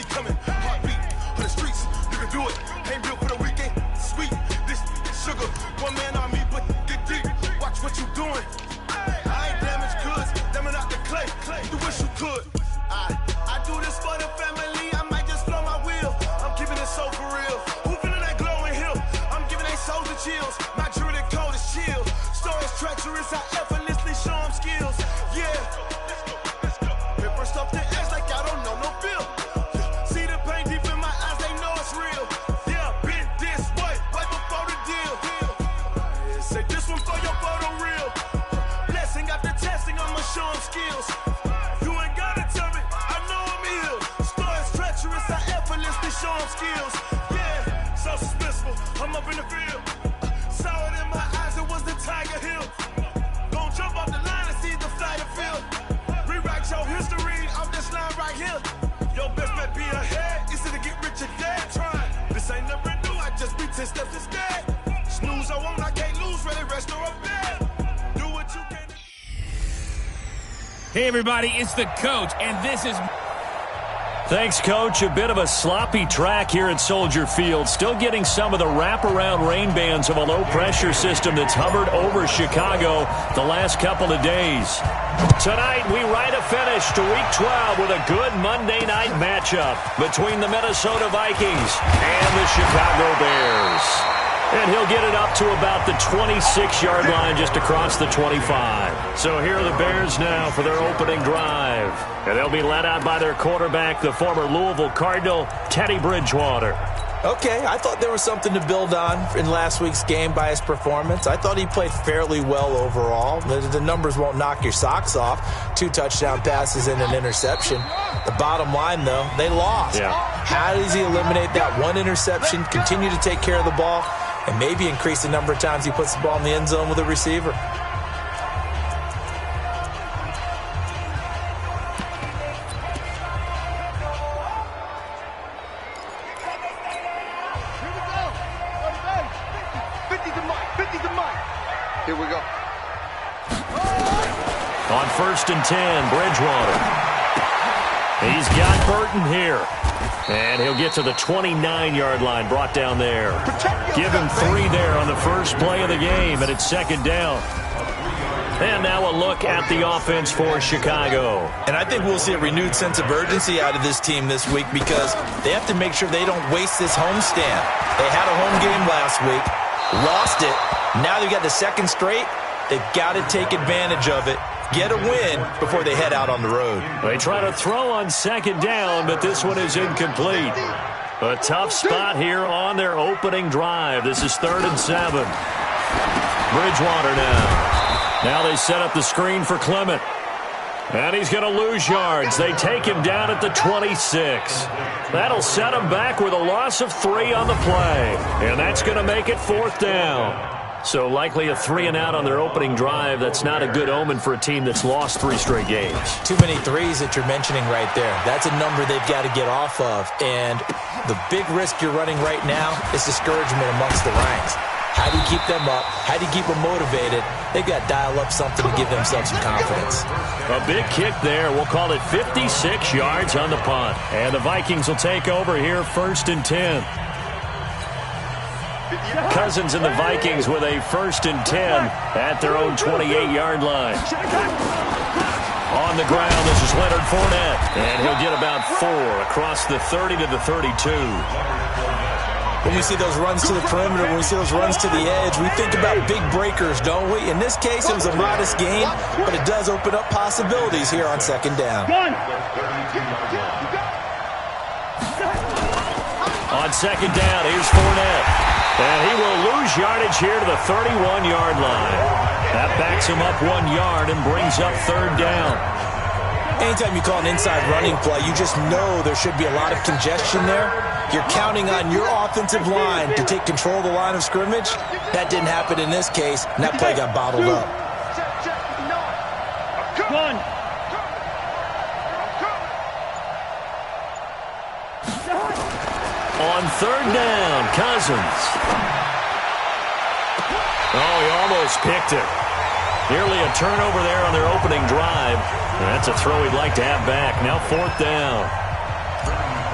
money coming. Heartbeat on the streets, you can do it. Ain't built for the weekend. Sweet, this sugar. One man on me, but get deep. Watch what you doing. I ain't damaged goods, them out the clay. You wish you could. I do this for the family. I might just blow my wheel. I'm keeping it so for real. Who feeling that glowing hill? I'm giving they souls the chills. My jury the cold is chill. Stories treacherous, I effortlessly show them skills. Yeah. Paper stuff to edge like I don't know no feel. See the pain deep in my eyes, they know it's real. Yeah, been this way, right before the deal. Say this one for your photo reel. Blessing after testing, I'ma show them skills. You ain't gotta tell me, I know I'm ill. Stories treacherous, I effortlessly show them skills. Yeah, so suspenseful, I'm up in the field. Saw it in my eyes, it was the Tiger Hill. Gon' jump off the line and see the flight of field. Rewrite your history off this line right here. Your best bet be ahead, easy to get rich or dead. Try, this ain't never new, I just be 10 steps instead. Snooze I won't, I can't lose, ready, rest or a bed. Do what you can. Hey everybody, it's the coach, and this is... Thanks, Coach. A bit of a sloppy track here at Soldier Field. Still getting some of the wraparound rain bands of a low-pressure system that's hovered over Chicago the last couple of days. Tonight, we write a finish to Week 12 with a good Monday night matchup between the Minnesota Vikings and the Chicago Bears. And he'll get it up to about the 26-yard line just across the 25. So here are the Bears now for their opening drive. And they'll be led out by their quarterback, the former Louisville Cardinal, Teddy Bridgewater. Okay, I thought there was something to build on in last week's game by his performance. I thought he played fairly well overall. The numbers won't knock your socks off. 2 touchdown passes and an interception. The bottom line, though, they lost. Yeah. How does he eliminate that one interception, continue to take care of the ball, and maybe increase the number of times he puts the ball in the end zone with a receiver? Here we go. On 1st and 10, Bridgewater. He's got Burton here. And he'll get to the 29-yard line, brought down there. Give him 3 there on the first play of the game, and it's 2nd down. And now a look at the offense for Chicago. And I think we'll see a renewed sense of urgency out of this team this week because they have to make sure they don't waste this homestand. They had a home game last week, lost it. Now they've got the 2nd straight. They've got to take advantage of it, get a win before they head out on the road. They try to throw on 2nd down, but this one is incomplete. A tough spot here on their opening drive. This is 3rd and 7. Bridgewater now. Now they set up the screen for Clement. And he's going to lose yards. They take him down at the 26. That'll set him back with a loss of 3 on the play. And that's going to make it 4th down. So likely a 3-and-out on their opening drive. That's not a good omen for a team that's lost 3 straight games. Too many threes that you're mentioning right there. That's a number they've got to get off of. And the big risk you're running right now is discouragement amongst the ranks. How do you keep them up? How do you keep them motivated? They've got to dial up something to give themselves some confidence. A big kick there. We'll call it 56 yards on the punt. And the Vikings will take over here 1st and 10. Cousins and the Vikings with a 1st and 10 at their own 28-yard line. On the ground, this is Leonard Fournette. And he'll get about 4 across the 30 to the 32. When we see those runs to the perimeter, when we see those runs to the edge, we think about big breakers, don't we? In this case, it was a modest gain, but it does open up possibilities here on 2nd down. On 2nd down, here's Fournette. And he will lose yardage here to the 31-yard line. That backs him up 1 yard and brings up 3rd down. Anytime you call an inside running play, you just know there should be a lot of congestion there. You're counting on your offensive line to take control of the line of scrimmage. That didn't happen in this case, and that play got bottled up. On 3rd down, Cousins. Oh, he almost picked it. Nearly a turnover there on their opening drive. And that's a throw he'd like to have back. Now 4th down.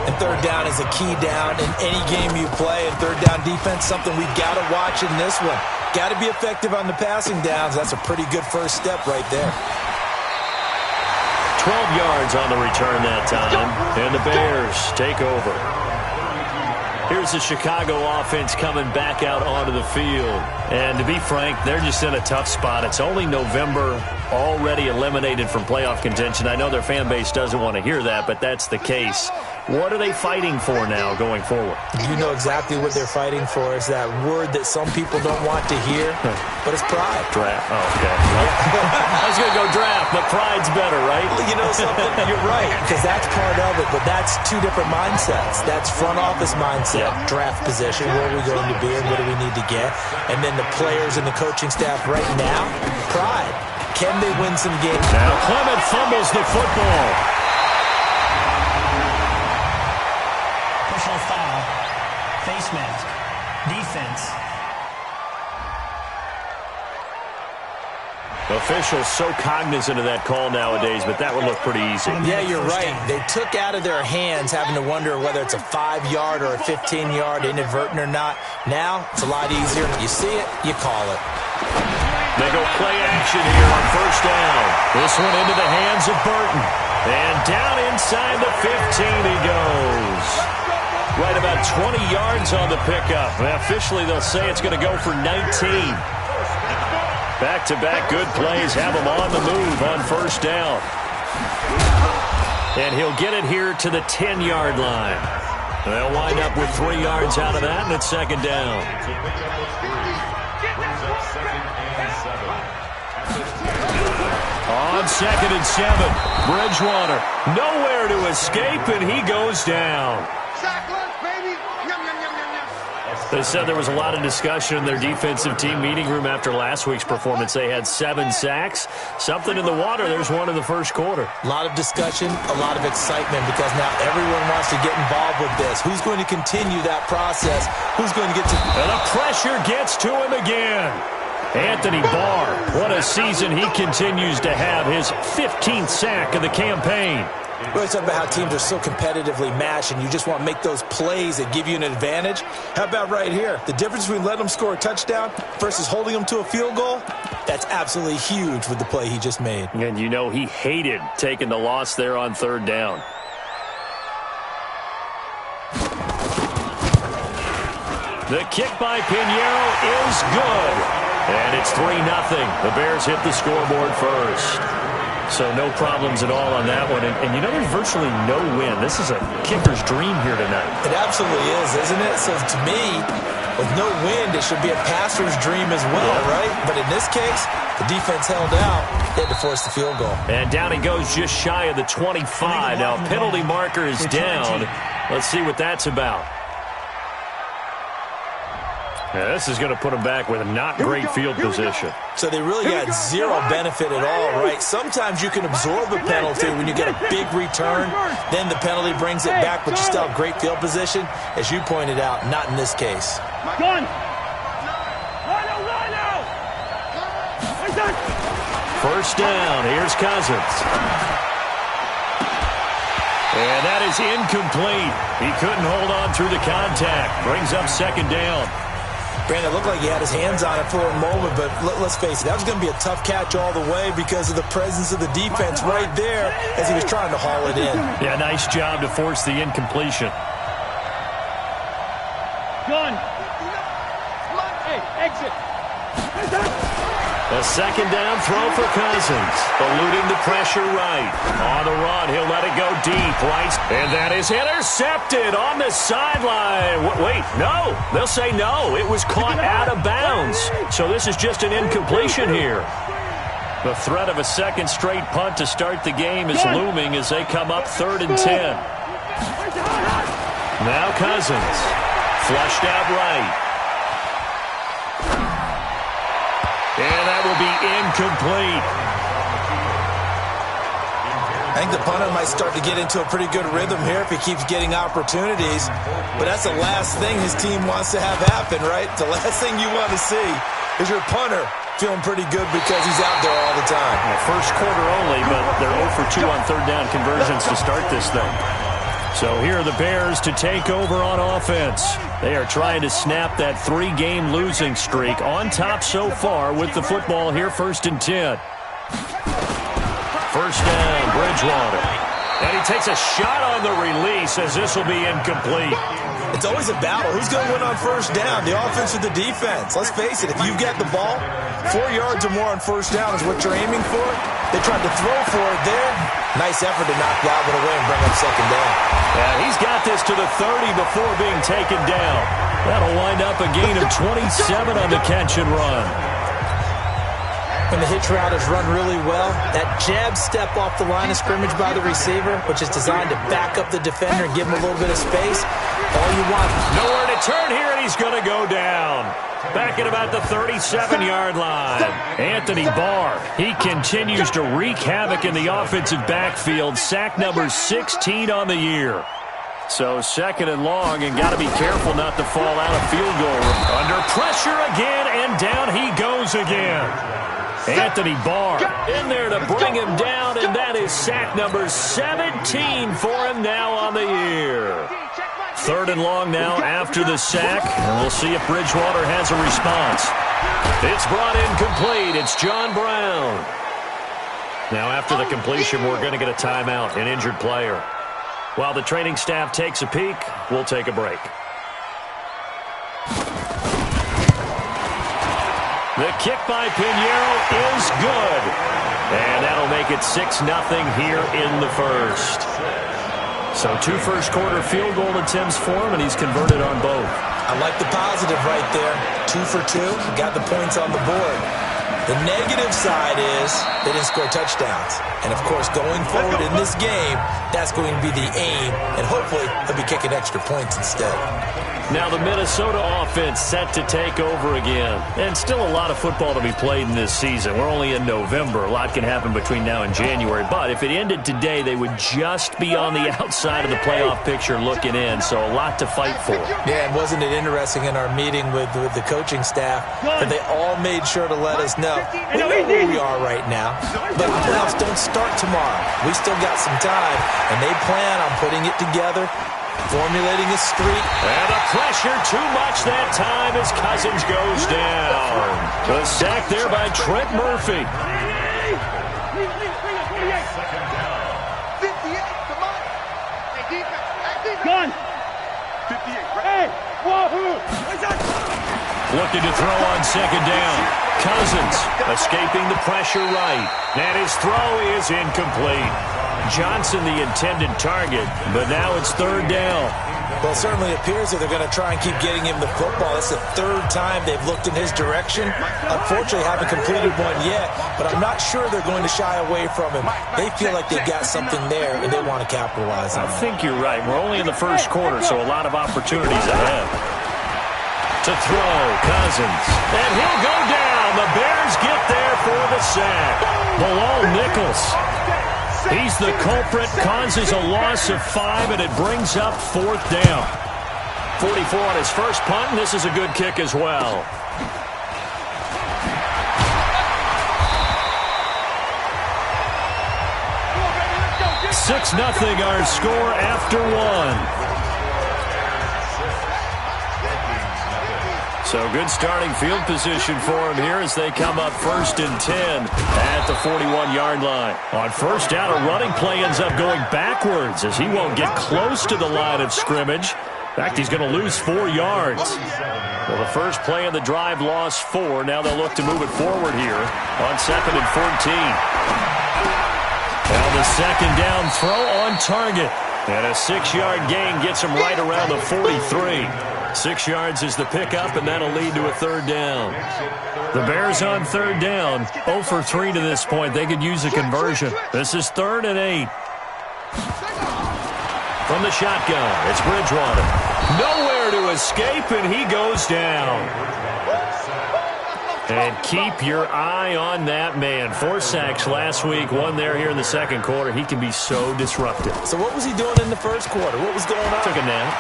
And third down is a key down in any game you play. And third down defense, something we've got to watch in this one. Got to be effective on the passing downs. That's a pretty good first step right there. 12 yards on the return that time. And the Bears take over. Here's the Chicago offense coming back out onto the field. And to be frank, they're just in a tough spot. It's only November, already eliminated from playoff contention. I know their fan base doesn't want to hear that, but that's the case. What are they fighting for now going forward? You know exactly what they're fighting for. Is that word that some people don't want to hear, but it's pride. Draft. Oh, okay. I was going to go draft, but pride's better, right? You know something? You're right, because that's part of it, but that's two different mindsets. That's front office mindset, draft position, where are we going to be and what do we need to get? And then the players and the coaching staff right now, pride. Can they win some games? Now Clement fumbles the football. Personal foul, face mask, defense. Officials so cognizant of that call nowadays, but that would look pretty easy. Yeah, you're right. They took out of their hands having to wonder whether it's a 5-yard or a 15-yard, inadvertent or not. Now, it's a lot easier. You see it, you call it. They go play action here on first down. This one into the hands of Burton. And down inside the 15 he goes. Right about 20 yards on the pickup. Well, officially, they'll say it's going to go for 19. Back-to-back good plays have him on the move on first down. And he'll get it here to the 10-yard line. They'll wind up with 3 yards out of that, and it's second down. On 2nd and 7, Bridgewater nowhere to escape, and he goes down. They said there was a lot of discussion in their defensive team meeting room after last week's performance. They had 7 sacks. Something in the water. There's one in the first quarter. A lot of discussion, a lot of excitement, because now everyone wants to get involved with this. Who's going to continue that process? Who's going to get to... And the pressure gets to him again. Anthony Barr, what a season he continues to have. His 15th sack of the campaign. We always talk about how teams are so competitively matched, and you just want to make those plays that give you an advantage. How about right here? The difference between letting them score a touchdown versus holding them to a field goal, that's absolutely huge with the play he just made. And you know he hated taking the loss there on third down. The kick by Pinheiro is good. And it's 3-0. The Bears hit the scoreboard first. So no problems at all on that one. And you know, there's virtually no win. This is a kicker's dream here tonight. It absolutely is, isn't it? So to me, with no wind, it should be a passer's dream as well, right? But in this case, the defense held out. They had to force the field goal. And down he goes just shy of the 25. Now, penalty marker is down. Let's see what that's about. Yeah, this is going to put them back with a not great field position. So they really got zero benefit at all, right? Sometimes you can absorb a penalty when you get a big return. Then the penalty brings it back, but you still have great field position. As you pointed out, not in this case. First down. Here's Cousins. And that is incomplete. He couldn't hold on through the contact. Brings up second down. Brandon, it looked like he had his hands on it for a moment, but let's face it, that was going to be a tough catch all the way because of the presence of the defense right there as he was trying to haul it in. Yeah, nice job to force the incompletion. Gun. Hey, exit. A second down throw for Cousins. Eluding the pressure right. On the run, he'll let it go deep. Right, and that is intercepted on the sideline. Wait, no. They'll say no. It was caught out of bounds. So this is just an incompletion here. The threat of a second straight punt to start the game is looming as they come up 3rd and 10. Now Cousins. Flushed out right. And that will be incomplete. I think the punter might start to get into a pretty good rhythm here if he keeps getting opportunities. But that's the last thing his team wants to have happen, right? The last thing you want to see is your punter feeling pretty good because he's out there all the time. Well, first quarter only, but they're 0 for 2 on third down conversions to start this thing. So here are the Bears to take over on offense. They are trying to snap that 3-game losing streak. On top so far with the football here, 1st and 10. First down, Bridgewater. And he takes a shot on the release as this will be incomplete. It's always a battle. Who's going to win on first down, the offense or the defense? Let's face it, if you've got the ball, 4 yards or more on first down is what you're aiming for. They tried to throw for it there. Nice effort to knock Galvin away and bring up second down. Yeah, he's got this to the 30 before being taken down. That'll wind up a gain of 27 on the catch and run. When the hitch route is run really well, that jab step off the line of scrimmage by the receiver, which is designed to back up the defender and give him a little bit of space, all you want. Nowhere to turn here, and he's going to go down. Back at about the 37-yard line. Anthony Barr, he continues to wreak havoc in the offensive backfield. Sack number 16 on the year. So 2nd and long, and got to be careful not to fall out of field goal. Under pressure again, and down he goes again. Anthony Barr in there to bring him down, and that is sack number 17 for him now on the year. 3rd and long now after the sack, and we'll see if Bridgewater has a response. It's brought in complete. It's John Brown. Now after the completion, we're going to get a timeout, an injured player. While the training staff takes a peek, we'll take a break. The kick by Pinheiro is good. And that'll make it 6-0 here in the first. So 2 first-quarter field goal attempts for him, and he's converted on both. I like the positive right there. 2 for 2. Got the points on the board. The negative side is they didn't score touchdowns. And, of course, going forward in this game, that's going to be the aim. And hopefully they'll be kicking extra points instead. Now the Minnesota offense set to take over again. And still a lot of football to be played in this season. We're only in November. A lot can happen between now and January. But if it ended today, they would just be on the outside of the playoff picture looking in. So a lot to fight for. Yeah, and wasn't it interesting in our meeting with the coaching staff that they all made sure to let us know we know where we are right now. But the playoffs don't start tomorrow. We still got some time, and they plan on putting it together, formulating a streak. And the pressure too much that time as Cousins goes down. The sack there by Trent Murphy. 58, come on. Hey, defense. Gun. 58, hey, wahoo. Looking to throw on second down. Cousins escaping the pressure right. And his throw is incomplete. Johnson the intended target, but now it's 3rd down. Well, it certainly appears that they're going to try and keep getting him the football. That's the 3rd time they've looked in his direction. Unfortunately, haven't completed one yet, but I'm not sure they're going to shy away from him. They feel like they've got something there, and they want to capitalize on it. I think you're right. We're only in the first quarter, so a lot of opportunities ahead. To throw, Cousins. And he'll go down. The Bears get there for the sack. Below Nichols. He's the culprit, causes a loss of 5, and it brings up 4th down. 44 on his first punt, and this is a good kick as well. Six 0 our score after 1. So good starting field position for him here as they come up 1st and 10 at the 41-yard line. On first down, a running play ends up going backwards as he won't get close to the line of scrimmage. In fact, he's going to lose 4 yards. Well, the first play of the drive lost 4. Now they'll look to move it forward here on 2nd and 14. Now the second down throw on target. And a 6-yard gain gets him right around the 43. 6 yards is the pickup, and that'll lead to a 3rd down. The Bears on 3rd down, 0 for 3 to this point. They could use a conversion. This is 3rd and 8. From the shotgun, it's Bridgewater. Nowhere to escape, and he goes down. And keep your eye on that man. 4 sacks last week, 1 there here in the second quarter. He can be so disruptive. So what was he doing in the first quarter? What was going on? Took a nap.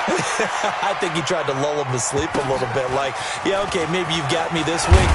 I think he tried to lull him to sleep a little bit. Like, yeah, okay, maybe you've got me this week.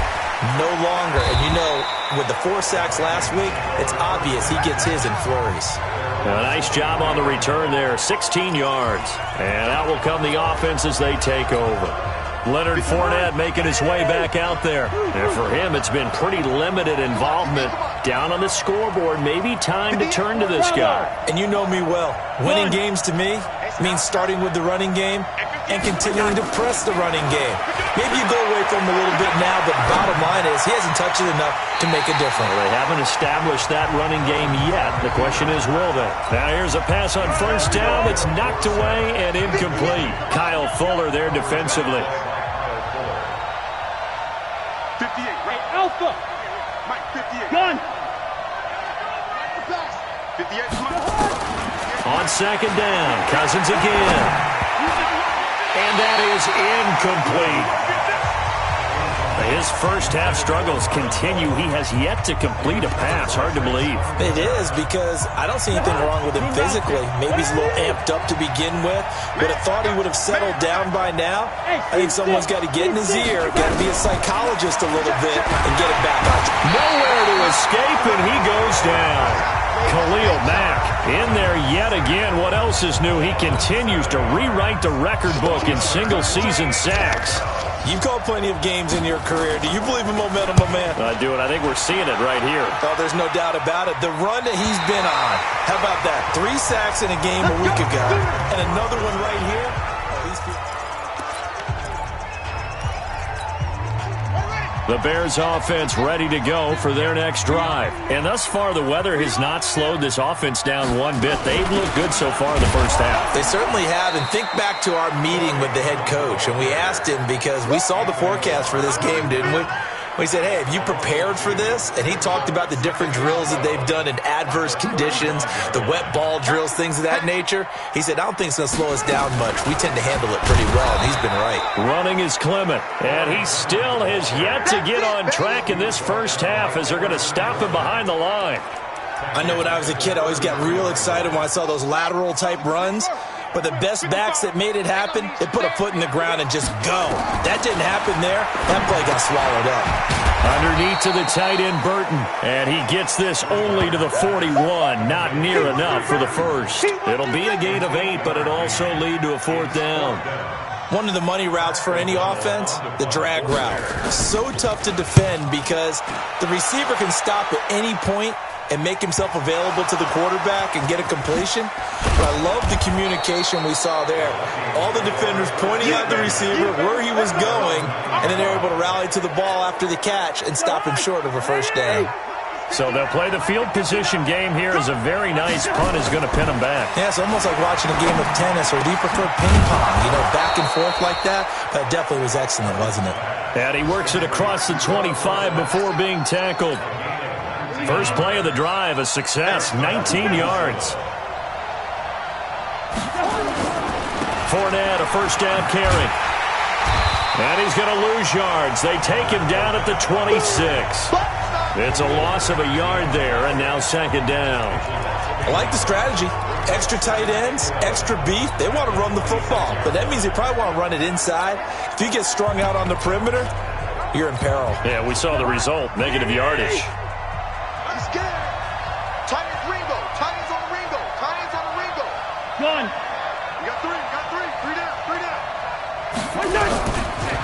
No longer. And you know, with the 4 sacks last week, it's obvious he gets his in flurries. A nice job on the return there, 16 yards. And out will come the offense as they take over. Leonard Fournette making his way back out there. And for him, it's been pretty limited involvement. Down on the scoreboard, maybe time to turn to this guy. And you know me well. Winning games to me means starting with the running game and continuing to press the running game. Maybe you go away from him a little bit now, but bottom line is he hasn't touched it enough to make a difference. They haven't established that running game yet. The question is, will they? Now here's a pass on first down. It's knocked away and incomplete. Kyle Fuller there defensively. 58, right? Alpha. Mike, 58. Gun. 58, On second down, Cousins again. And that is incomplete. His first-half struggles continue. He has yet to complete a pass. Hard to believe. It is, because I don't see anything wrong with him physically. Maybe he's a little amped up to begin with. Would have thought he would have settled down by now. I think someone's got to get in his ear, got to be a psychologist a little bit, and get it back on. Nowhere to escape, and he goes down. Khalil Mack in there yet again. What else is new? He continues to rewrite the record book in single-season sacks. You've called plenty of games in your career. Do you believe in momentum, my man? I do, and I think we're seeing it right here. Oh, there's no doubt about it. The run that he's been on. How about that? 3 sacks in a game a week ago, and another one right here. Oh, he's... The Bears offense ready to go for their next drive. And thus far, the weather has not slowed this offense down one bit. They've looked good so far in the first half. They certainly have. And think back to our meeting with the head coach. And we asked him, because we saw the forecast for this game, didn't we? We said, hey, have you prepared for this? And he talked about the different drills that they've done in adverse conditions, the wet ball drills, things of that nature. He said, I don't think it's going to slow us down much. We tend to handle it pretty well, and he's been right. Running is Clement, and he still has yet to get on track in this first half as they're going to stop him behind the line. I know when I was a kid, I always got real excited when I saw those lateral-type runs. But the best backs that made it happen, they put a foot in the ground and just go. That didn't happen there. That play got swallowed up. Underneath to the tight end, Burton. And he gets this only to the 41. Not near enough for the first. It'll be a gain of 8, but it'll also lead to a 4th down. One of the money routes for any offense, the drag route. So tough to defend because the receiver can stop at any point and make himself available to the quarterback and get a completion. But I love the communication we saw there. All the defenders pointing at the receiver where he was going, and then they're able to rally to the ball after the catch and stop him short of a first down. So they'll play the field position game here as a very nice punt is going to pin them back. Yeah, it's almost like watching a game of tennis, or do you prefer ping pong? You know, back and forth like that? That definitely was excellent, wasn't it? And he works it across the 25 before being tackled. First play of the drive, a success, 19 yards. Fournette, a first down carry. And he's going to lose yards. They take him down at the 26. It's a loss of a yard there, and now second down. I like the strategy. Extra tight ends, extra beef. They want to run the football, but that means they probably want to run it inside. If you get strung out on the perimeter, you're in peril. Yeah, we saw the result, negative yardage. He's scared. Tight ends Ringo. Tight ends on the Ringo. Tight ends on the Ringo. Gun. You got 3. You got 3. 3 down. 3 down.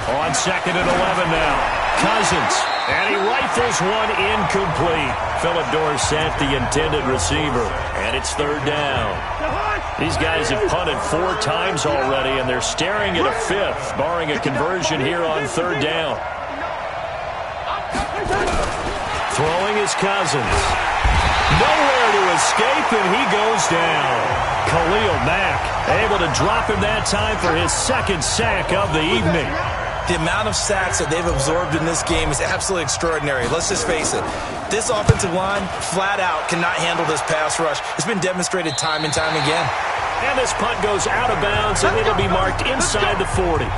On second and 11 now. Cousins. And he rifles one incomplete. Philip Dorsett, the intended receiver. And it's third down. These guys have punted 4 times already, and they're staring at a 5th, barring a conversion here on third down. Throwing is Cousins. Nowhere to escape, and he goes down. Khalil Mack able to drop him that time for his second sack of the evening. The amount of sacks that they've absorbed in this game is absolutely extraordinary. Let's just face it. This offensive line, flat out, cannot handle this pass rush. It's been demonstrated time and time again. And this punt goes out of bounds, and it'll be marked inside the 40.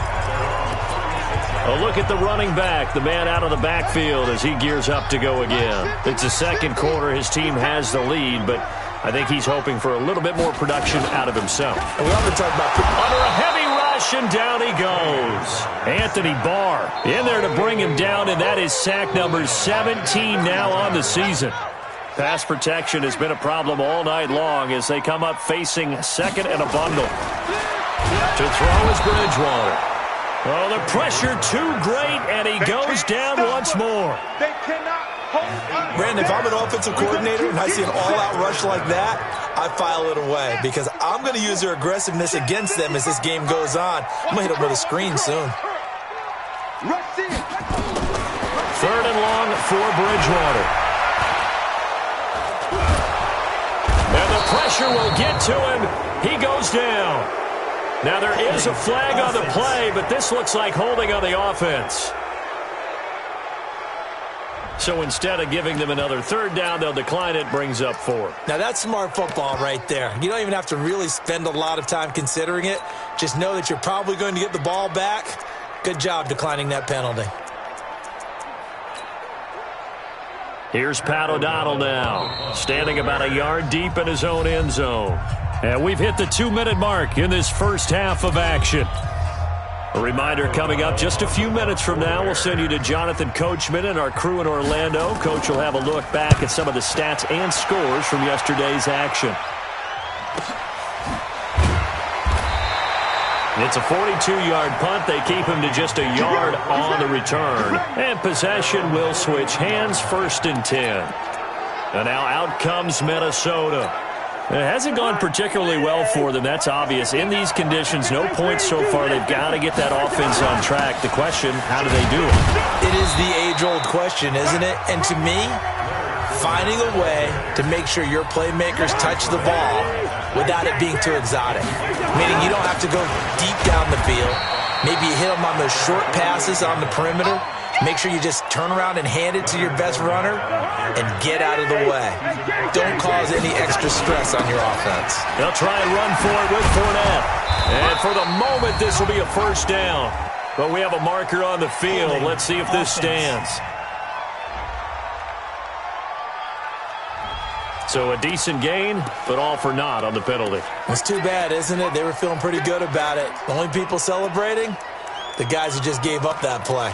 A look at the running back, the man out of the backfield as he gears up to go again. It's the second quarter. His team has the lead, but I think he's hoping for a little bit more production out of himself. And we often talk about under a heavy rush. possession. Down he goes. Anthony Barr in there to bring him down, and that is sack number 17 now on the season. Pass protection has been a problem all night long as they come up facing second and a bundle. To throw is Bridgewater. Oh, the pressure too great, and he goes down once more. They cannot hold. Brandon, if I'm an offensive coordinator and I see an all-out rush like that, I file it away because I'm going to use their aggressiveness against them as this game goes on. I'm going to hit them with a screen soon. Third and long for Bridgewater. And the pressure will get to him. He goes down. Now there is a flag on the play, but this looks like holding on the offense. So instead of giving them another third down, they'll decline it, brings up 4. Now that's smart football right there. You don't even have to really spend a lot of time considering it. Just know that you're probably going to get the ball back. Good job declining that penalty. Here's Pat O'Donnell now, standing about a yard deep in his own end zone. And we've hit the 2-minute mark in this first half of action. A reminder coming up just a few minutes from now, we'll send you to Jonathan Coachman and our crew in Orlando. Coach will have a look back at some of the stats and scores from yesterday's action. It's a 42-yard punt. They keep him to just a yard on the return. And possession will switch hands, 1st and 10. And now out comes Minnesota. It hasn't gone particularly well for them. That's obvious. In these conditions, no points so far. They've got to get that offense on track. The question, how do they do it? It is the age-old question, isn't it? And to me, finding a way to make sure your playmakers touch the ball without it being too exotic. Meaning you don't have to go deep down the field. Maybe you hit them on those short passes on the perimeter. Make sure you just turn around and hand it to your best runner and get out of the way. Don't cause any extra stress on your offense. They'll try and run for it with Fournette. And for the moment, this will be a first down. But we have a marker on the field. Let's see if this stands. So a decent gain, but all for naught on the penalty. It's too bad, isn't it? They were feeling pretty good about it. The only people celebrating, the guys who just gave up that play.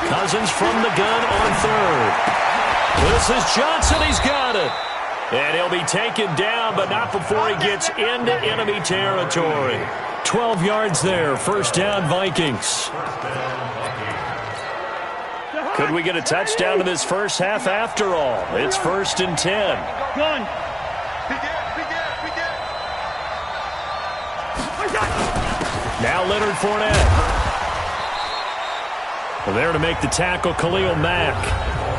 Cousins from the gun on third. This is Johnson. He's got it. And he'll be taken down, but not before he gets into enemy territory. 12 yards there. First down, Vikings. Could we get a touchdown in this first half after all? It's 1st and 10. Now Leonard Fournette. There to make the tackle, Khalil Mack.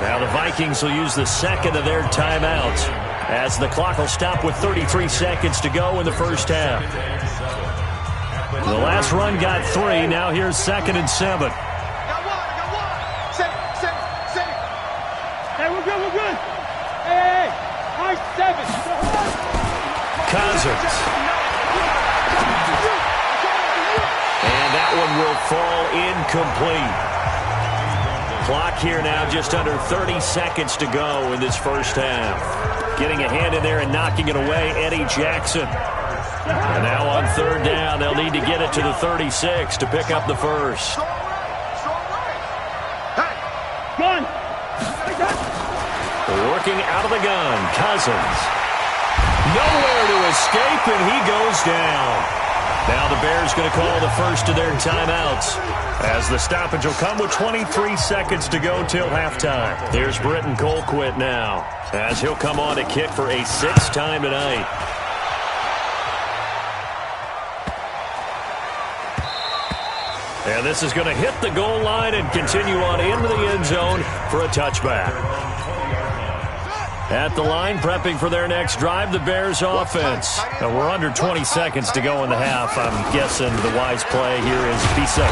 Now the Vikings will use the second of their timeouts as the clock will stop with 33 seconds to go in the first half. The last run got 3. Now here's 2nd and 7. Hey, we're good. Hey, nice 7. Cousins. And that one will fall incomplete. Clock here now just under 30 seconds to go in this first half. Getting a hand in there and knocking it away, Eddie Jackson. And now on third down, they'll need to get it to the 36 to pick up the first. Working out of the gun, Cousins. Nowhere to escape, and he goes down. Now the Bears going to call the first of their timeouts as the stoppage will come with 23 seconds to go till halftime. Here's Britton Colquitt now as he'll come on to kick for a 6th time tonight. And this is going to hit the goal line and continue on into the end zone for a touchback. At the line, prepping for their next drive, the Bears offense. Now we're under 20 seconds to go in the half. I'm guessing the wise play here is be safe.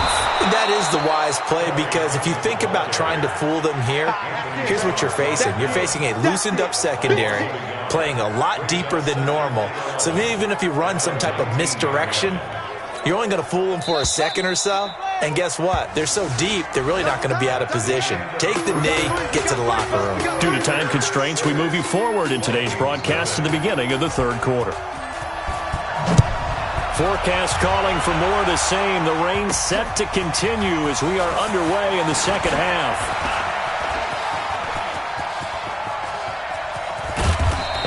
That is the wise play because if you think about trying to fool them here, here's what you're facing. You're facing a loosened up secondary, playing a lot deeper than normal. So even if you run some type of misdirection, you're only going to fool them for a second or so, And guess what? They're so deep, they're really not going to be out of position. Take the knee, get to the locker room. Due to time constraints, we move you forward in today's broadcast to the beginning of the third quarter. Forecast calling for more of the same. The rain set to continue as we are underway in the second half.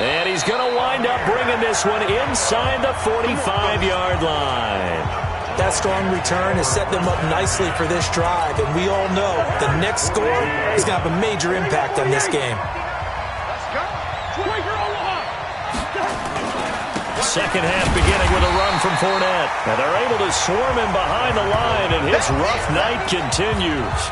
And he's going to wind up bringing this one inside the 45-yard line. That strong return has set them up nicely for this drive, and we all know the next score is going to have a major impact on this game. Second half beginning with a run from Fournette. And they're able to swarm him behind the line, and his rough night continues.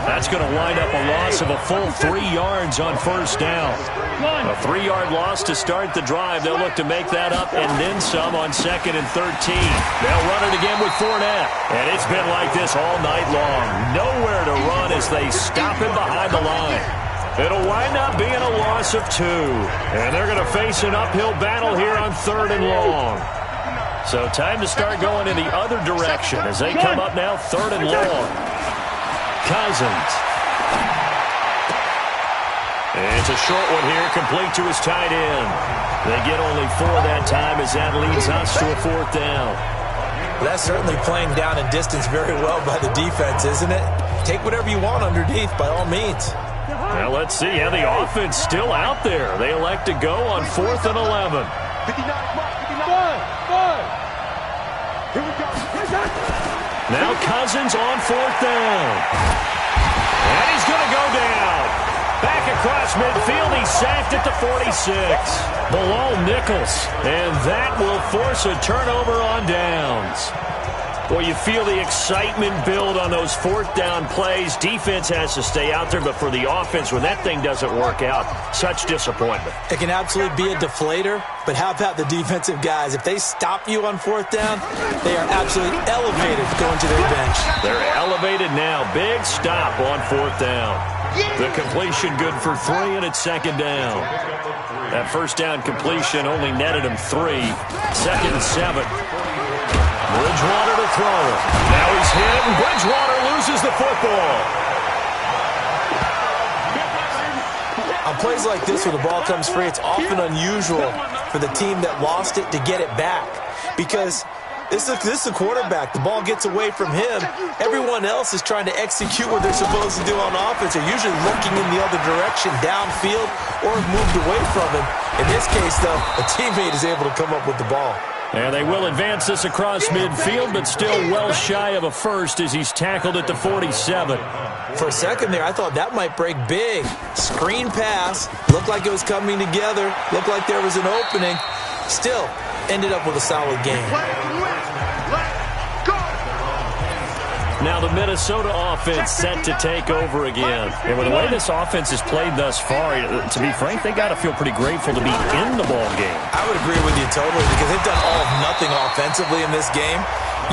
That's going to wind up a loss of a full 3 yards on first down. A 3-yard loss to start the drive. They'll look to make that up and then some on 2nd and 13. They'll run it again with Fournette. And it's been like this all night long. Nowhere to run as they stop him behind the line. It'll wind up being a loss of 2. And they're going to face an uphill battle here on 3rd and long. So time to start going in the other direction as they come up now 3rd and long. Cousins. It's a short one here, complete to his tight end. They get only 4 that time as that leads us to a 4th down. That's certainly playing down in distance very well by the defense, isn't it? Take whatever you want underneath by all means. Well, let's see how the offense still out there. They elect to go on 4th and 11. 59, Here we go. Now Cousins on 4th down. And he's going to go down. Back across midfield, he's sacked at the 46. Below Nichols. And that will force a turnover on downs. Boy, you feel the excitement build on those 4th down plays. Defense has to stay out there, but for the offense, when that thing doesn't work out, such disappointment. It can absolutely be a deflator, but how about the defensive guys? If they stop you on 4th down, they are absolutely elevated going to their bench. They're elevated now. Big stop on 4th down. The completion good for 3, and it's 2nd down. That first down completion only netted him 3. 2nd and 7. Bridgewater to throw it. Now he's hit, and Bridgewater loses the football. On plays like this where the ball comes free, it's often unusual for the team that lost it to get it back. Because this is a quarterback. The ball gets away from him. Everyone else is trying to execute what they're supposed to do on offense. They're usually looking in the other direction, downfield, or have moved away from him. In this case, though, a teammate is able to come up with the ball. And they will advance this across midfield, but still well shy of a first as he's tackled at the 47. For a second there, I thought that might break big. Screen pass. Looked like it was coming together. Looked like there was an opening. Still, ended up with a solid game. Now the Minnesota offense set to take over again. And with the way this offense has played thus far, to be frank, they got to feel pretty grateful to be in the ball game. I would agree with you totally because they've done all of nothing offensively in this game,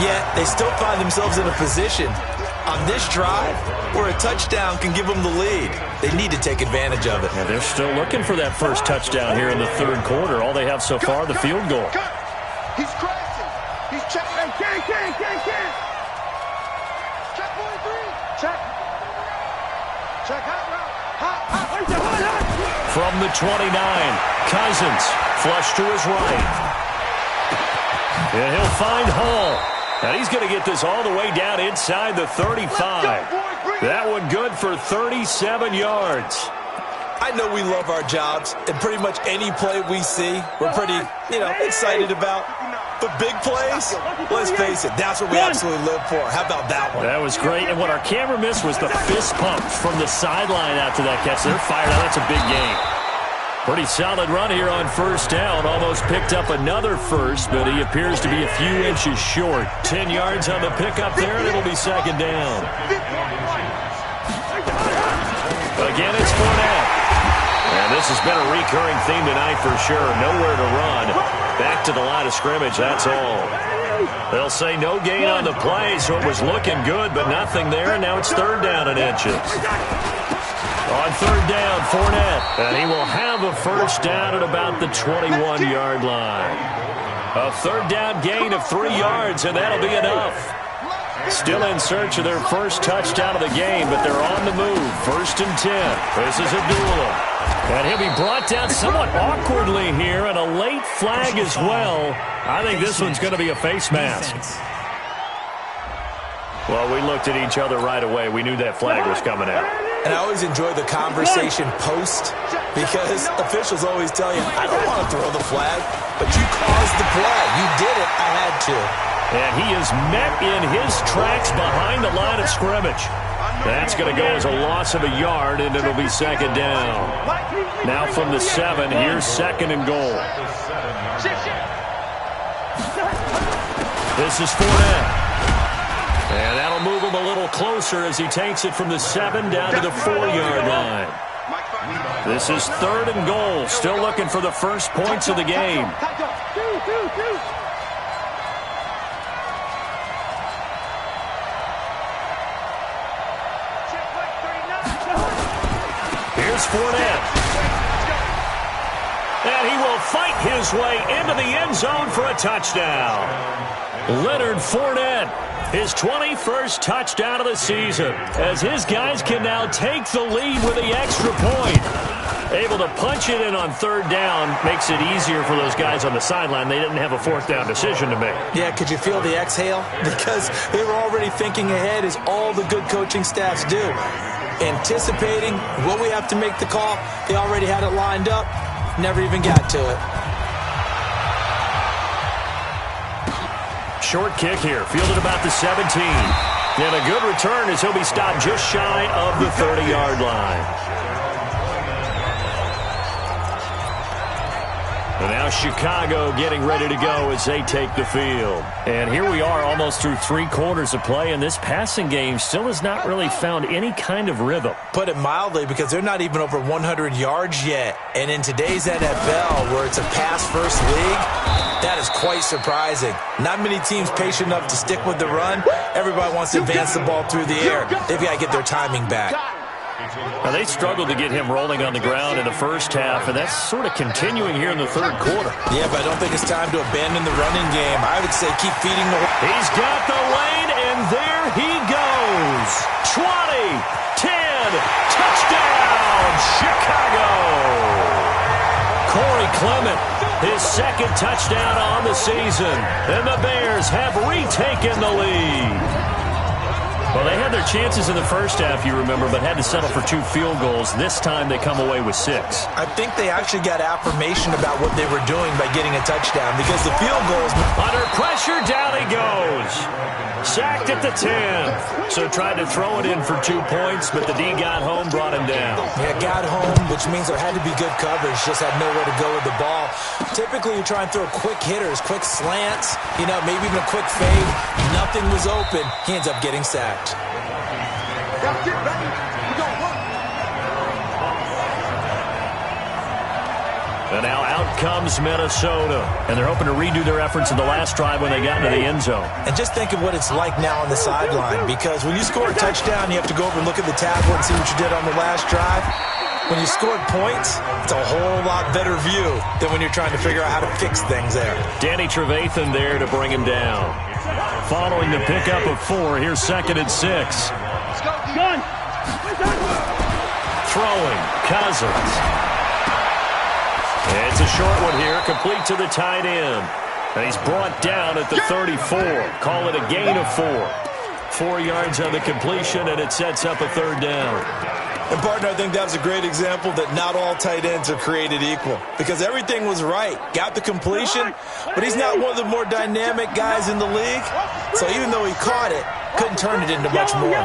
yet they still find themselves in a position on this drive where a touchdown can give them the lead. They need to take advantage of it. And they're still looking for that first touchdown here in the 3rd quarter. All they have so far, the field goal. He's crashing. He's checking. Can't. Check 43. Check. Check hot route. From the 29, Cousins flush to his right. And he'll find Hall. And he's going to get this all the way down inside the 35. That one good for 37 yards. I know we love our jobs, and pretty much any play we see, we're pretty, excited about. But big plays, let's face it, that's what we absolutely live for. How about that one? That was great, and what our camera missed was the fist pump from the sideline after that catch. They're fired out. That's a big game. Pretty solid run here on first down. Almost picked up another first, but he appears to be a few inches short. 10 yards on the pickup there, and it'll be 2nd down. Again, it's Fournette. And this has been a recurring theme tonight for sure. Nowhere to run. Back to the line of scrimmage, that's all. They'll say no gain on the play, so it was looking good, but nothing there. And now it's 3rd down and inches. On 3rd down, Fournette. And he will have a first down at about the 21-yard line. A 3rd down gain of 3 yards, and that'll be enough. Still in search of their first touchdown of the game, but they're on the move. 1st and 10. This is Abdullah. And he'll be brought down somewhat awkwardly here, and a late flag as well. I think this one's going to be a face mask. Well, we looked at each other right away. We knew that flag was coming out. And I always enjoy the conversation post, because officials always tell you, I don't want to throw the flag, but you caused the play. You did it. I had to. And he is met in his tracks behind the line of scrimmage. That's going to go as a loss of a yard, and it'll be 2nd down. Now from the 7, here's 2nd and goal. This is Fournette. And that'll move him a little closer as he takes it from the 7 down to the 4-yard line. This is 3rd and goal. Still looking for the first points of the game. Here's Fournette. And he will fight his way into the end zone for a touchdown. Leonard Fournette, his 21st touchdown of the season, as his guys can now take the lead with the extra point. Able to punch it in on 3rd down makes it easier for those guys on the sideline. They didn't have a 4th down decision to make. Yeah, could you feel the exhale? Because they were already thinking ahead, as all the good coaching staffs do. Anticipating what we have to make the call. They already had it lined up. Never even got to it. Short kick here, fielded about the 17. And a good return as he'll be stopped just shy of the 30-yard line. And now Chicago getting ready to go as they take the field. And here we are almost through 3 quarters of play, and this passing game still has not really found any kind of rhythm. Put it mildly, because they're not even over 100 yards yet. And in today's NFL, where it's a pass-first league, that is quite surprising. Not many teams patient enough to stick with the run. Everybody wants to advance the ball through the air. They've got to get their timing back. Now, they struggled to get him rolling on the ground in the first half, and that's sort of continuing here in the 3rd quarter. Yeah, but I don't think it's time to abandon the running game. I would say keep feeding the... He's got the lane, and there he goes. 20, 10, touchdown, Chicago. Corey Clement, his 2nd touchdown on the season, and the Bears have retaken the lead. Well, they had their chances in the first half, you remember, but had to settle for 2 field goals. This time they come away with 6. I think they actually got affirmation about what they were doing by getting a touchdown, because the field goals... Under pressure, down he goes. Sacked at the 10. So tried to throw it in for 2 points, but the D got home, brought him down. Yeah, got home, which means there had to be good coverage. Just had nowhere to go with the ball. Typically, you try and throw quick hitters, quick slants, maybe even a quick fade. Nothing was open. He ends up getting sacked. And now out comes Minnesota. And they're hoping to redo their efforts in the last drive when they got into the end zone. And just think of what it's like now on the sideline. Because when you score a touchdown, you have to go over and look at the tablet and see what you did on the last drive. When you scored points, it's a whole lot better view than when you're trying to figure out how to fix things there. Danny Trevathan there to bring him down. Following the pickup of 4, here's 2nd and 6. Throwing, Cousins. It's a short one here, complete to the tight end. And he's brought down at the 34. Call it a gain of 4. 4 yards on the completion, and it sets up a 3rd down. And, partner, I think that was a great example that not all tight ends are created equal, because everything was right. Got the completion, but he's not one of the more dynamic guys in the league. So even though he caught it, couldn't turn it into much more.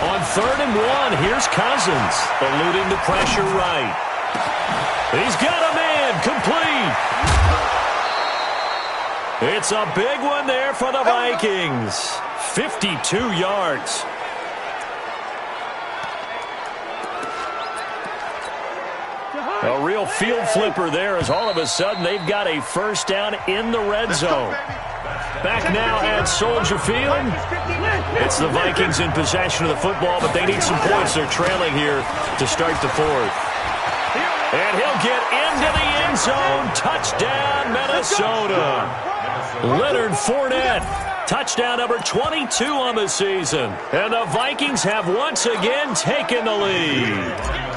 On 3rd and 1, here's Cousins, eluding the pressure right. He's got a man, complete. It's a big one there for the Vikings. 52 yards. A real field flipper there, as all of a sudden they've got a 1st down in the red zone. Back now at Soldier Field. It's the Vikings in possession of the football, but they need some points. They're trailing here to start the 4th. And he'll get into the end zone. Touchdown, Minnesota. Leonard Fournette. Touchdown number 22 on the season. And the Vikings have once again taken the lead.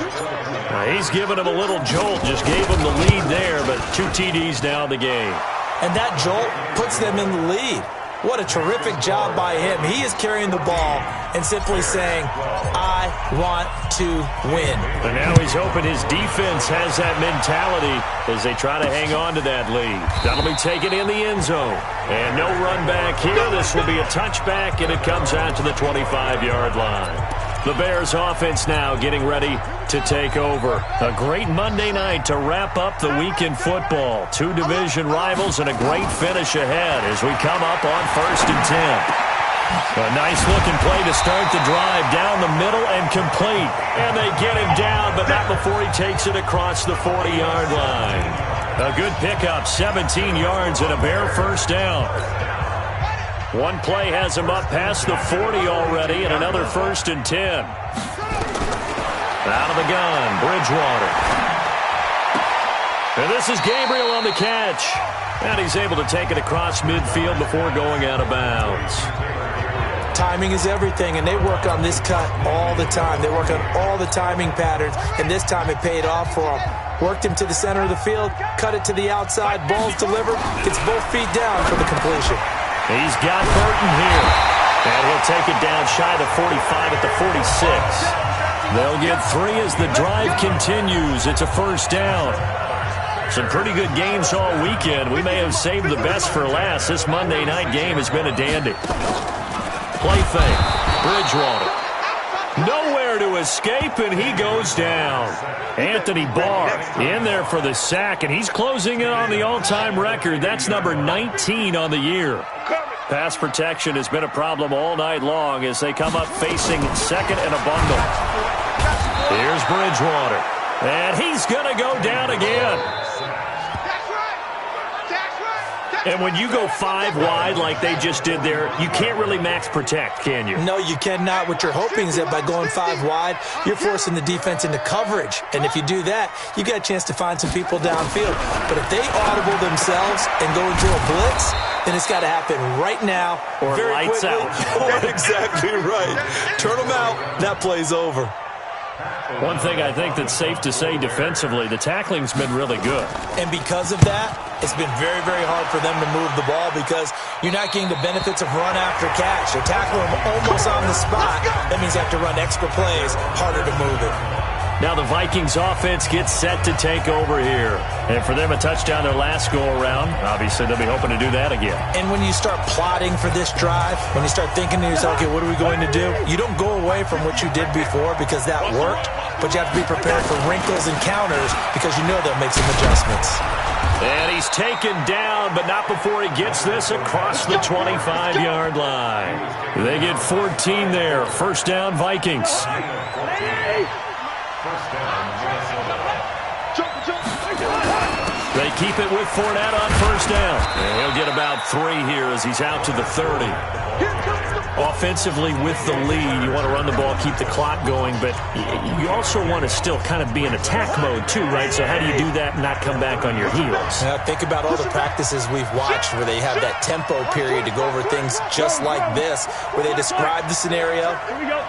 He's given him a little jolt. Just gave him the lead there, but 2 TDs now in the game. And that jolt puts them in the lead. What a terrific job by him. He is carrying the ball and simply saying, I want to win. And now he's hoping his defense has that mentality as they try to hang on to that lead. That'll be taken in the end zone. And no run back here. This will be a touchback, and it comes out to the 25-yard line. The Bears offense now getting ready to take over. A great Monday night to wrap up the week in football. 2 division rivals and a great finish ahead as we come up on 1st and 10. A nice-looking play to start the drive down the middle and complete. And they get him down, but not before he takes it across the 40-yard line. A good pickup, 17 yards and a Bear first down. One play has him up past the 40 already, and another 1st and 10. Out of the gun, Bridgewater. And this is Gabriel on the catch. And he's able to take it across midfield before going out of bounds. Timing is everything, and they work on this cut all the time. They work on all the timing patterns, and this time it paid off for them. Worked him to the center of the field, cut it to the outside, ball's delivered, gets both feet down for the completion. He's got Burton here. And he'll take it down shy of the 45 at the 46. They'll get 3 as the drive continues. It's a first down. Some pretty good games all weekend. We may have saved the best for last. This Monday night game has been a dandy. Play fake. Bridgewater. Nowhere to escape, and he goes down. Anthony Barr in there for the sack, and he's closing in on the all-time record. That's number 19 on the year. Pass protection has been a problem all night long as they come up facing second and a bundle. Here's Bridgewater, and he's going to go down again. And when you go 5 wide like they just did there, you can't really max protect, can you? No, you cannot. What you're hoping is that by going 5 wide, you're forcing the defense into coverage. And if you do that, you got a chance to find some people downfield. But if they audible themselves and go into a blitz, then it's got to happen right now or very lights quickly. out. Exactly right. Turn them out. That play's over. One thing I think that's safe to say defensively, the tackling's been really good. And because of that, it's been very, very hard for them to move the ball because you're not getting the benefits of run after catch. They're tackling them almost on the spot. That means they have to run extra plays, harder to move it. Now the Vikings offense gets set to take over here. And for them, a touchdown their last go-around. Obviously, they'll be hoping to do that again. And when you start plotting for this drive, when you start thinking to yourself, okay, what are we going to do? You don't go away from what you did before because that worked, but you have to be prepared for wrinkles and counters because you know they'll make some adjustments. And he's taken down, but not before he gets this across the 25-yard line. They get 14 there. First down, Vikings. They keep it with Fournette on first down. And he'll get about 3 here as he's out to the 30. Offensively with the lead, you want to run the ball, keep the clock going, but you also want to still kind of be in attack mode too, right? So how do you do that and not come back on your heels? Now, think about all the practices we've watched where they have that tempo period to go over things just like this, where they describe the scenario,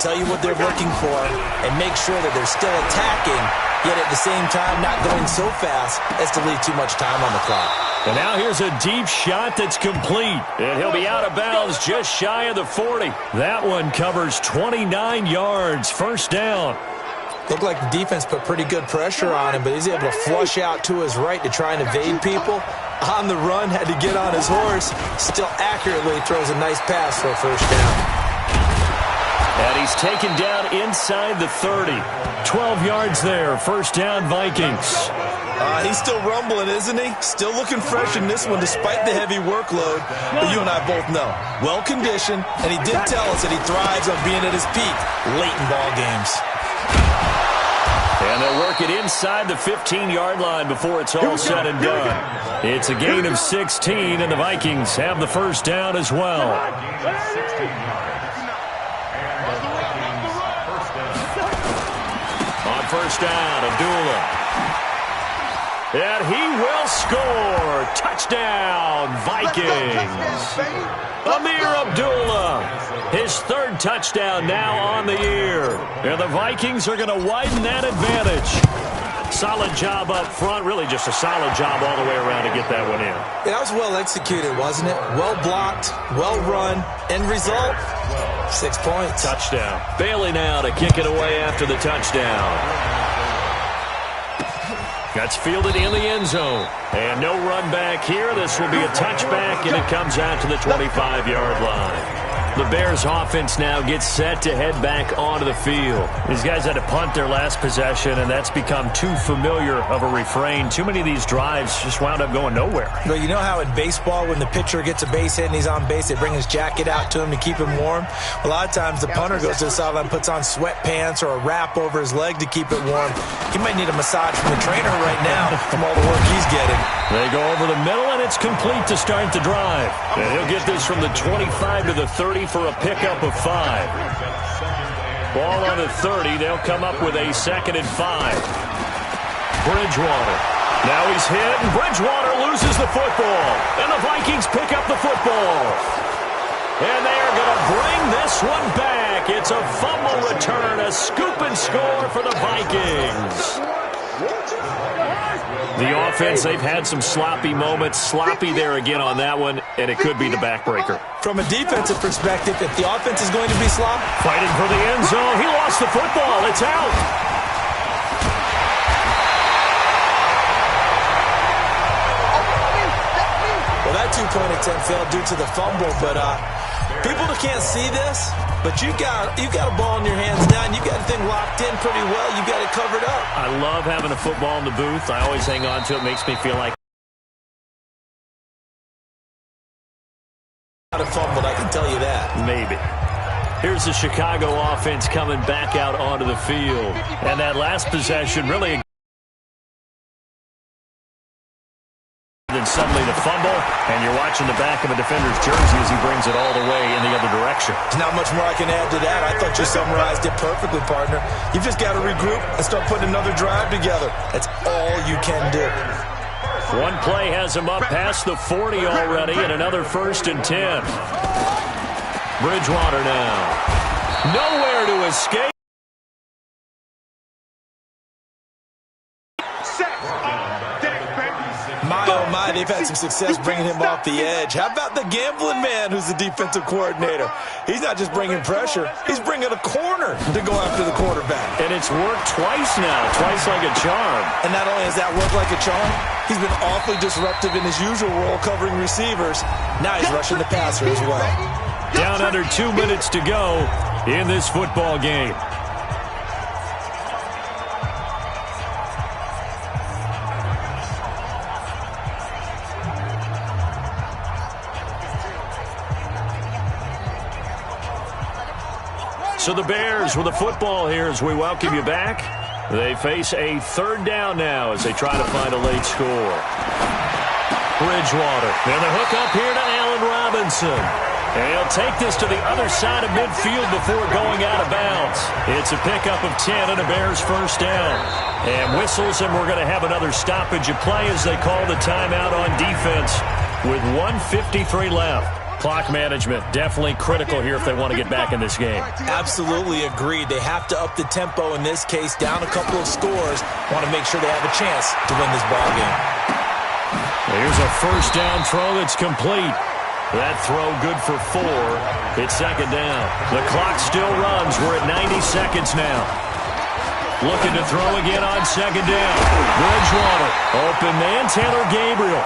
tell you what they're looking for, and make sure that they're still attacking, yet at the same time not going so fast as to leave too much time on the clock. And now here's a deep shot that's complete. And he'll be out of bounds just shy of the 40. That one covers 29 yards. First down. Looked like the defense put pretty good pressure on him, but he's able to flush out to his right to try and evade people. On the run, had to get on his horse. Still accurately throws a nice pass for a first down. And he's taken down inside the 30. 12 yards there. First down, Vikings. He's still rumbling, isn't he? Still looking fresh in this one despite the heavy workload. But you and I both know, well-conditioned, and he did tell us that he thrives on being at his peak late in ball games. And they'll work it inside the 15-yard line before it's all said and done. It's a gain of 16, and the Vikings have the first down as well. On first down, Abdullah. And he will score. Touchdown, Vikings. Amir Abdullah, his third touchdown now on the year. And the Vikings are going to widen that advantage. Solid job up front, really just a solid job all the way around to get that one in. That was well executed, wasn't it? Well blocked, well run. End result, 6 points. Touchdown. Bailey now to kick it away after the touchdown. That's fielded in the end zone. And no run back here. This will be a touchback, and it comes out to the 25-yard line. The Bears offense now gets set to head back onto the field. These guys had to punt their last possession, and that's become too familiar of a refrain. Too many of these drives just wound up going nowhere. But you know how in baseball, when the pitcher gets a base hit and he's on base, they bring his jacket out to him to keep him warm? A lot of times the punter goes to the sideline, puts on sweatpants or a wrap over his leg to keep it warm. He might need a massage from the trainer right now from all the work he's getting. They go over the middle, and it's complete to start the drive. And he'll get this from the 25 to the 30 for a pickup of 5. Ball on the 30. They'll come up with a 2nd and 5. Bridgewater. Now he's hit, and Bridgewater loses the football. And the Vikings pick up the football. And they are going to bring this one back. It's a fumble return, a scoop and score for the Vikings. The offense, they've had some sloppy moments. Sloppy there again on that one, and it could be the backbreaker. From a defensive perspective, if the offense is going to be sloppy. Fighting for the end zone. He lost the football. It's out. Well, that two-point attempt failed due to the fumble, but people that can't see this, but you got a ball in your hands now, and you got the thing locked in pretty well. You got it covered up. I love having a football in the booth. I always hang on to it. Makes me feel like Not fumbled, I can tell you that. Maybe. Here's the Chicago offense coming back out onto the field, and that last possession really. Then suddenly the fumble, and you're watching the back of a defender's jersey as he brings it all the way in the other direction. There's not much more I can add to that. I thought you summarized it perfectly, partner. You've just got to regroup and start putting another drive together. That's all you can do. One play has him up past the 40 already, and another 1st and 10. Bridgewater now. Nowhere to escape. My, they've had some success bringing him off the edge. How about the gambling man who's the defensive coordinator? He's not just bringing pressure. He's bringing a corner to go after the quarterback. And it's worked twice now, twice like a charm. And not only has that worked like a charm, he's been awfully disruptive in his usual role covering receivers. Now he's rushing the passer as well. Down under 2 minutes to go in this football game. So the Bears with the football here as we welcome you back. They face a 3rd down now as they try to find a late score. Bridgewater. And the hook up here to Allen Robinson. And he'll take this to the other side of midfield before going out of bounds. It's a pickup of 10 and a Bears 1st down. And whistles, and we're going to have another stoppage of play as they call the timeout on defense with 1:53 left. Clock management definitely critical here if they want to get back in this game. Absolutely agreed. They have to up the tempo in this case, down a couple of scores. Want to make sure they have a chance to win this ball game. Here's a 1st down throw that's complete. That throw good for 4. It's 2nd down. The clock still runs. We're at 90 seconds now. Looking to throw again on 2nd down. Bridgewater. Open man, Taylor Gabriel.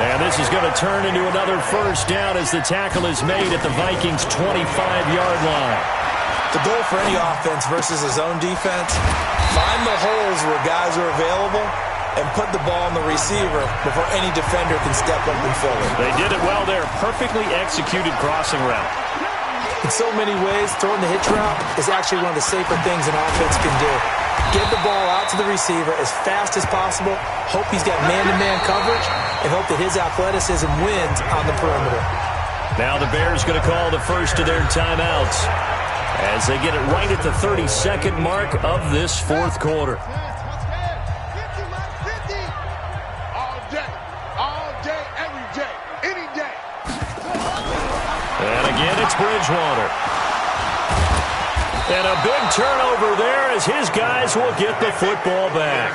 And this is going to turn into another 1st down as the tackle is made at the Vikings' 25-yard line. The goal for any offense versus a zone defense, find the holes where guys are available and put the ball on the receiver before any defender can step up and fill it. They did it well there. Perfectly executed crossing route. In so many ways, throwing the hitch route is actually one of the safer things an offense can do. Get the ball out to the receiver as fast as possible, hope he's got man-to-man coverage, and hope that his athleticism wins on the perimeter. Now the Bears going to call the first of their timeouts as they get it right at the 32nd mark of this 4th quarter. Again, it's Bridgewater. And a big turnover there as his guys will get the football back.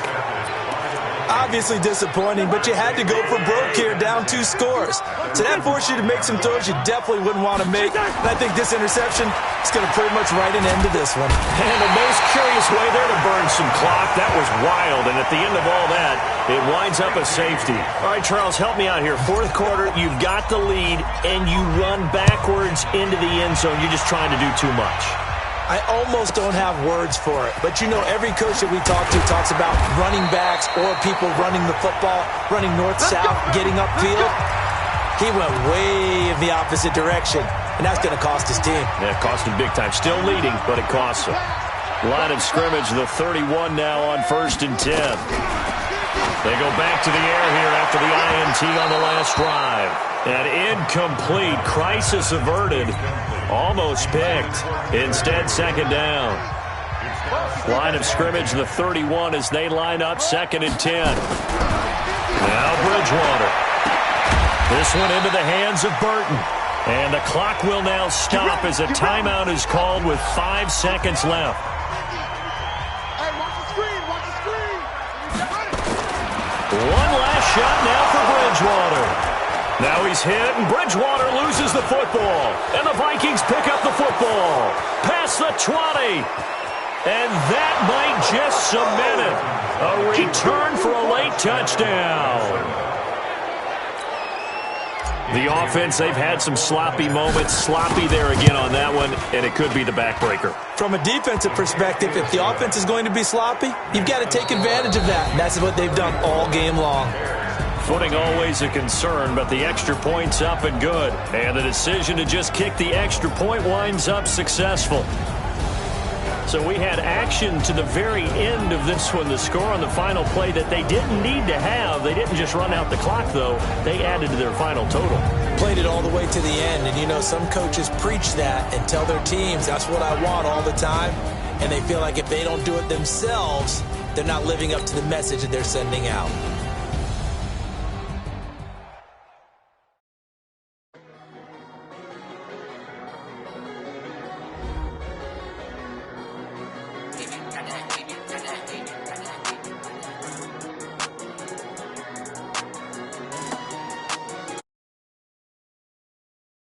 Obviously disappointing, but you had to go for broke here, down 2 scores. So that forced you to make some throws you definitely wouldn't want to make. And I think this interception is going to pretty much write an end to this one. And the most curious way there to burn some clock. That was wild. And at the end of all that, it winds up a safety. All right, Charles, help me out here. Fourth quarter, you've got the lead, and you run backwards into the end zone. You're just trying to do too much. I almost don't have words for it. But, you know, every coach that we talk to talks about running backs or people running the football, running north-south, getting upfield. He went way in the opposite direction, and that's going to cost his team. Yeah, it cost him big time. Still leading, but it costs him. Line of scrimmage, the 31 now on 1st and 10. They go back to the air here after the INT on the last drive. An incomplete, crisis averted. Almost picked. Instead, second down. Line of scrimmage, the 31 as they line up 2nd and 10. Now Bridgewater. This one into the hands of Burton. And the clock will now stop as a timeout is called with 5 seconds left. One last shot now for Bridgewater. Now he's hit, and Bridgewater loses the football. And the Vikings pick up the football. Past the 20. And that might just cement it. A return for a late touchdown. The offense, they've had some sloppy moments. Sloppy there again on that one, and it could be the backbreaker. From a defensive perspective, if the offense is going to be sloppy, you've got to take advantage of that. And that's what they've done all game long. Footing always a concern, but the extra point's up and good. And the decision to just kick the extra point winds up successful. So we had action to the very end of this one. The score on the final play that they didn't need to have. They didn't just run out the clock, though. They added to their final total. Played it all the way to the end. And, you know, some coaches preach that and tell their teams, that's what I want all the time. And they feel like if they don't do it themselves, they're not living up to the message that they're sending out.